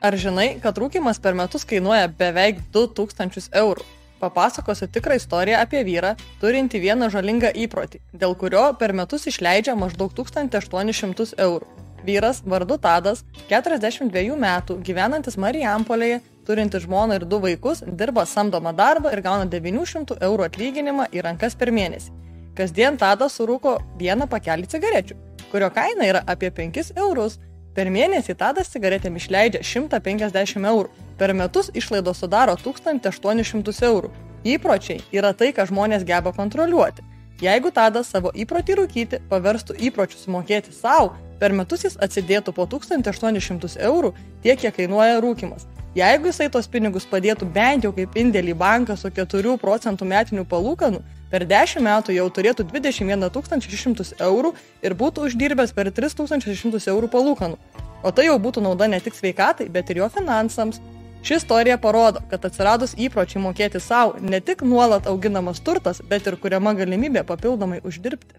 Ar žinai, kad rūkymas per metus kainuoja beveik 2000 eurų? Papasakosiu tikrą istoriją apie vyrą, turintį vieną žalingą įprotį, dėl kurio per metus išleidžia maždaug 1800 eurų. Vyras vardu Tadas, 42 metų, gyvenantis Marijampolėje, turintis žmoną ir 2 vaikus, dirba samdomą darbą ir gauna 900 eurų atlyginimą į rankas per mėnesį. Kasdien Tadas surūko vieną pakelį cigarečių, kurio kaina yra apie 5 eurus. Per mėnesį Tadas cigaretėm išleidžia 150 eurų. Per metus išlaidos sudaro 1800 eurų. Įpročiai yra tai, ką žmonės geba kontroliuoti. Jeigu Tadas savo įprotį rūkyti paverstų įpročių sumokėti savo, per metus jis atsidėtų po 1800 eurų tiek, kiek kainuoja rūkymas. Jeigu jisai tos pinigus padėtų bent jau kaip indėlį į banką su 4% metinių palūkanų, per 10 metų jau turėtų 21 600 eurų ir būtų uždirbęs per 3600 eurų palūkanų. O tai jau būtų nauda ne tik sveikatai, bet ir jo finansams. Ši istorija parodo, kad atsiradus įpročiai mokėti savo, ne tik nuolat auginamas turtas, bet ir kuriama galimybė papildomai uždirbti.